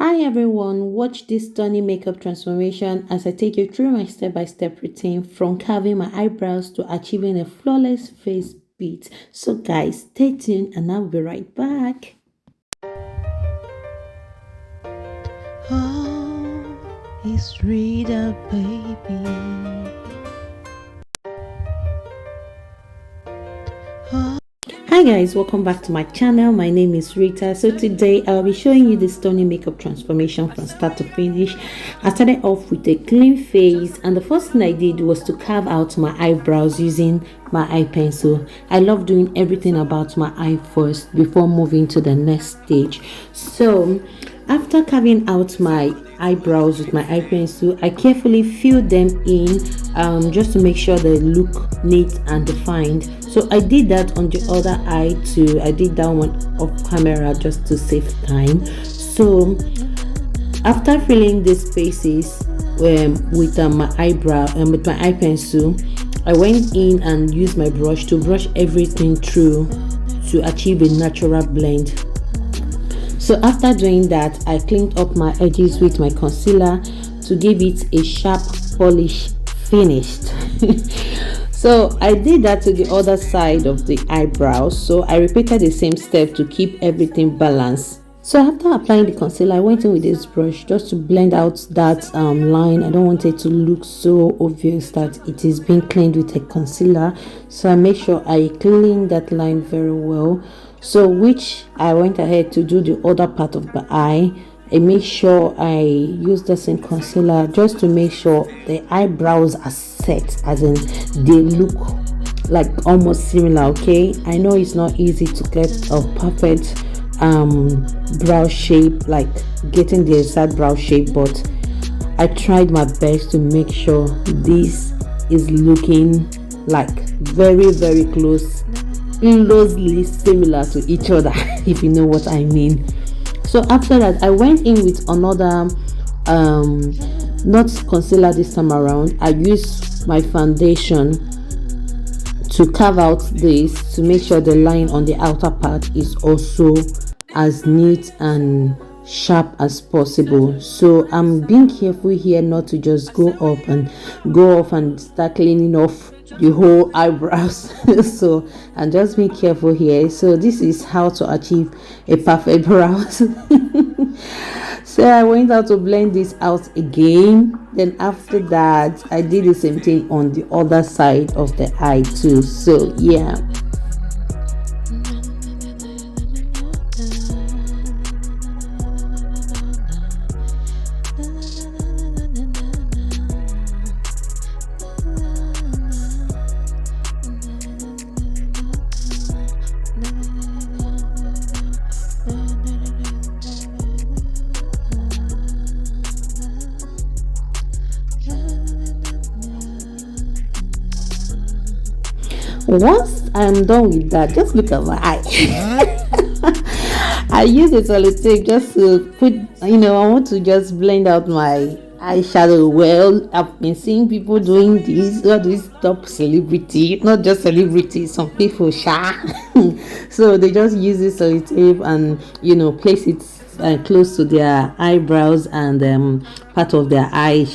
Hi everyone, watch this stunning makeup transformation as I take you through my step-by-step routine from carving my eyebrows to achieving a flawless face beat. So guys, stay tuned and I'll be right back. Oh, it's sweeter, baby. Hi guys, welcome back to my channel. My name is Rita. So today I'll be showing you the stunning makeup transformation from start to finish. I started off with a clean face, and the first thing I did was to carve out my eyebrows using my eye pencil. I love doing everything about my eye first before moving to the next stage. So after carving out my eyebrows with my eye pencil, I carefully fill them in just to make sure they look neat and defined. So I did that on the other eye too. I did that one off camera just to save time. So after filling these spaces with my eyebrow and with my eye pencil, I went in and used my brush to brush everything through to achieve a natural blend. So after doing that, I cleaned up my edges with my concealer to give it a sharp polish finished. So I did that to the other side of the eyebrows. So I repeated the same step to keep everything balanced. So after applying the concealer, I went in with this brush just to blend out that line. I don't want it to look so obvious that it is being cleaned with a concealer. So I made sure I cleaned that line very well. So which I went ahead to do the other part of the eye. I made sure I use the same concealer just to make sure the eyebrows are set, as in they look like almost similar. Okay, I know it's not easy to get a perfect brow shape, like getting the exact brow shape, but I tried my best to make sure this is looking like very closely similar to each other, if you know what I mean. So after that, I went in with another not concealer this time around. I used my foundation to carve out this to make sure the line on the outer part is also as neat and sharp as possible. So I'm being careful here not to just go off and start cleaning off the whole eyebrows. So I'm just being careful here. So this is how to achieve a perfect brows. So I went out to blend this out again. Then after that, I did the same thing on the other side of the eye too. So yeah. Once I'm done with that, just look at my eye. I use a sellotape just to put, I want to just blend out my eyeshadow well. I've been seeing people doing this, all these top celebrity, not just celebrities, some people so they just use this sellotape and place it close to their eyebrows and part of their eye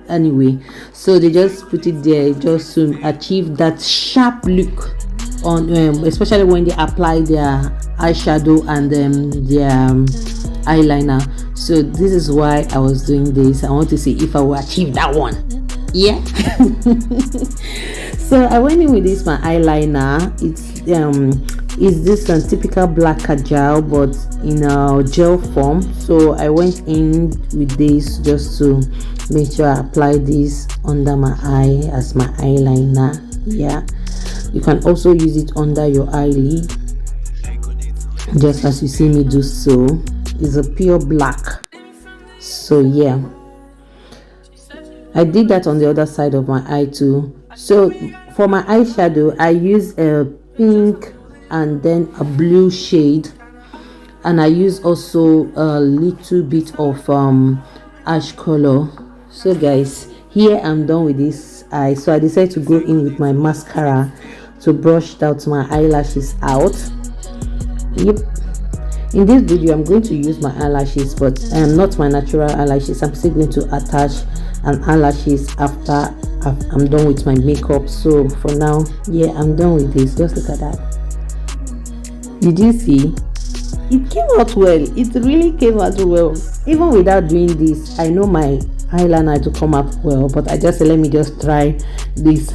anyway. So they just put it there just to achieve that sharp look on especially when they apply their eyeshadow and their eyeliner. So this is why I was doing this. I want to see if I will achieve that one. Yeah. So I went in with this my eyeliner. It's this typical black gel but in a gel form. So I went in with this just to make sure I apply this under my eye as my eyeliner. Yeah, you can also use it under your eyelid just as you see me do. So it's a pure black. So yeah, I did that on the other side of my eye too. So for my eyeshadow, I use a pink and then a blue shade, and I use also a little bit of ash color. So guys, here I'm done with this eye. So I decided to go in with my mascara to brush out my eyelashes out. Yep, In this video I'm going to use my eyelashes, but not my natural eyelashes. I'm still going to attach an eyelashes after I'm done with my makeup. So for now, yeah, I'm done with this. Just look at that. Did you see? It came out well. It really came out well. Even without doing this, I know my eyeliner to come up well, but I just said let me just try this.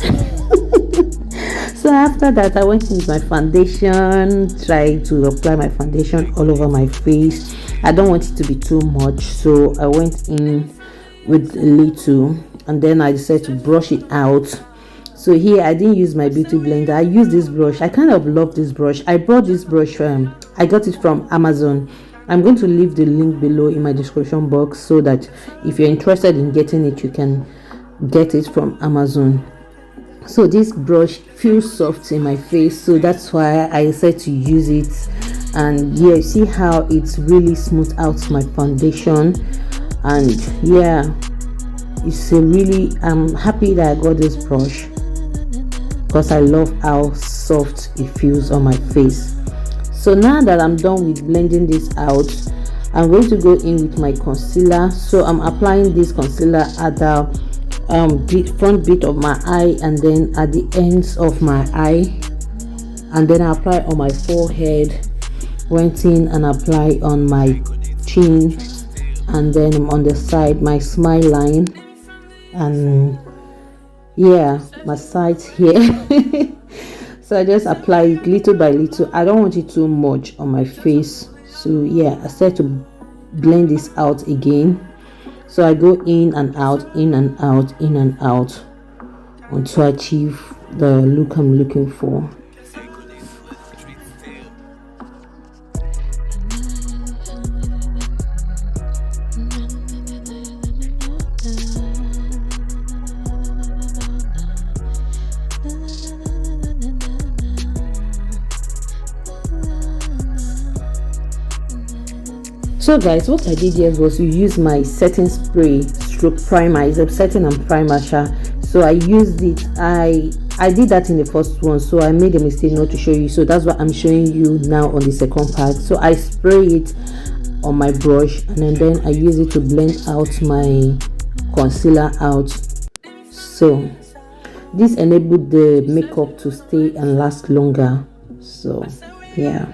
So after that, I went in with my foundation, tried to apply my foundation all over my face. I don't want it to be too much, so I went in with a little, and then I decided to brush it out. So here I didn't use my beauty blender. I used this brush. I kind of love this brush. I bought this brush I got it from Amazon. I'm going to leave the link below in my description box, so that if you're interested in getting it, you can get it from Amazon. So this brush feels soft in my face, so that's why I decided to use it. And yeah, see how it's really smooth out my foundation. And yeah, it's a really, I'm happy that I got this brush because I love how soft it feels on my face. So now that I'm done with blending this out, I'm going to go in with my concealer. So I'm applying this concealer at the front bit of my eye, and then at the ends of my eye, and then I apply on my forehead, went in and apply on my chin, and then on the side my smile line, and yeah, my sides here. So I just apply it little by little. I don't want it too much on my face, so yeah, I start to blend this out again. So I go in and out, in and out, in and out until I achieve the look I'm looking for. So guys, what I did here was to use my setting spray stroke primer. It's a setting and primer. So I used it. I did that in the first one, so I made a mistake not to show you. So that's what I'm showing you now on the second part. So I spray it on my brush, and then I use it to blend out my concealer out. So this enabled the makeup to stay and last longer. So yeah.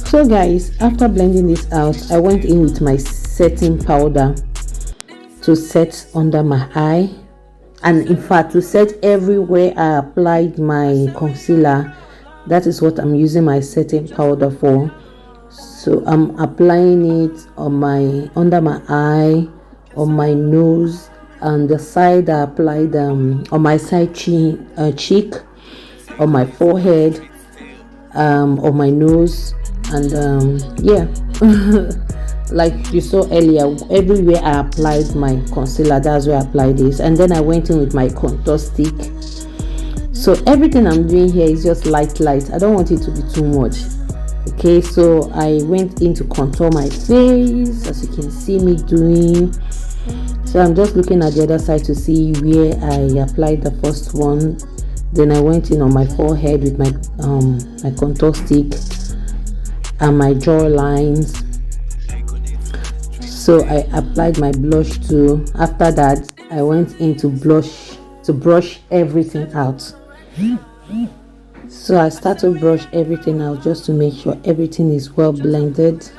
So guys, after blending this out, I went in with my setting powder to set under my eye, and in fact to set everywhere I applied my concealer. That is what I'm using my setting powder for. So I'm applying it on my under my eye, on my nose, and the side I applied on my side cheek, on my forehead, on my nose, and yeah. Like you saw earlier, everywhere I applied my concealer, that's where I applied this. And then I went in with my contour stick. So everything I'm doing here is just light. I don't want it to be too much. Okay, so I went in to contour my face, as you can see me doing. So I'm just looking at the other side to see where I applied the first one. Then I went in on my forehead with my my contour stick and my jaw lines. So I applied my blush too. After that, I went in to brush everything out. So I start to brush everything out just to make sure everything is well blended.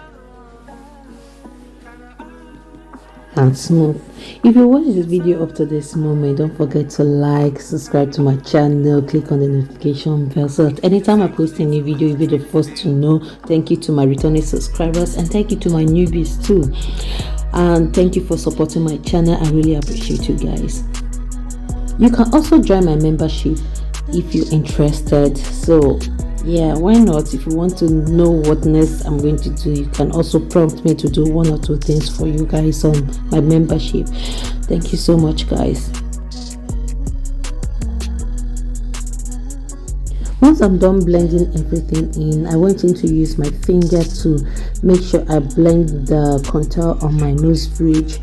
and smooth. If you watch this video up to this moment, don't forget to like, subscribe to my channel, click on the notification bell so that anytime I post a new video, you'll be the first to know. Thank you to my returning subscribers and thank you to my newbies too. And thank you for supporting my channel. I really appreciate you guys. You can also join my membership if you're interested. So yeah, why not? If you want to know what next I'm going to do, you can also prompt me to do 1 or 2 things for you guys on my membership. Thank you so much, guys. Once I'm done blending everything in, I went in to use my finger to make sure I blend the contour on my nose bridge,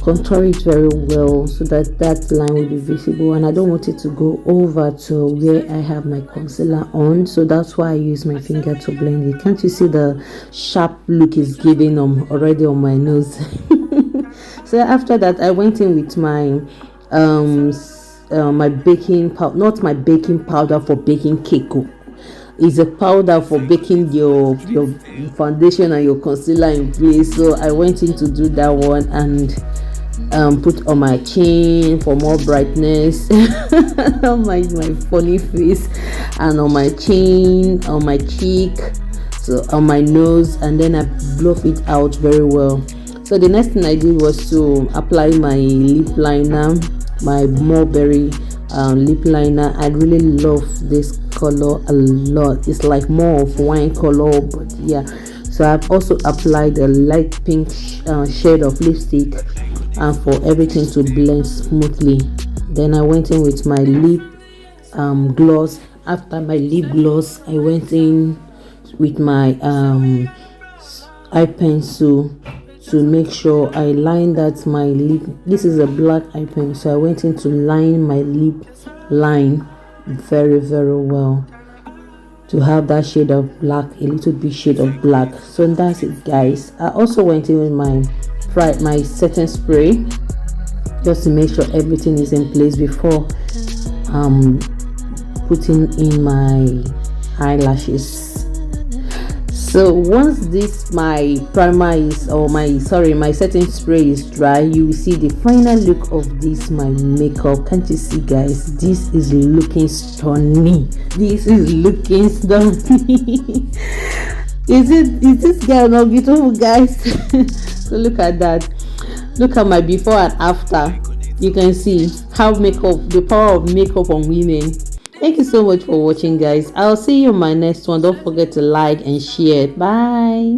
contour it very well so that that line will be visible, and I don't want it to go over to where I have my concealer on, so that's why I use my finger to blend it. Can't you see the sharp look is giving already on my nose? So after that, I went in with my my baking powder, not my baking powder for baking cake. It's a powder for baking your foundation and your concealer in place. So I went in to do that one and put on my chin for more brightness, on my funny face, and on my chin, on my cheek, so on my nose, and then I bluff it out very well. So the next thing I did was to apply my lip liner, my Mulberry lip liner. I really love this color a lot. It's like more of wine color, but yeah. So I've also applied a light pink shade of lipstick and for everything to blend smoothly. Then I went in with my lip gloss. After my lip gloss, I went in with my eye pencil to make sure I line that my lip. This is a black eye pencil, so I went in to line my lip line very well to have that shade of black, a little bit shade of black. So that's it, guys. I also went in with my setting spray just to make sure everything is in place before putting in my eyelashes. So once my primer is, or my setting spray is dry, you will see the final look of my makeup. Can't you see, guys? This is looking stunning. This is looking stunning. Is this girl not beautiful, guys? So look at that. Look at my before and after. You can see how the power of makeup on women. Thank you so much for watching, guys. I'll see you in my next one. Don't forget to like and share. Bye.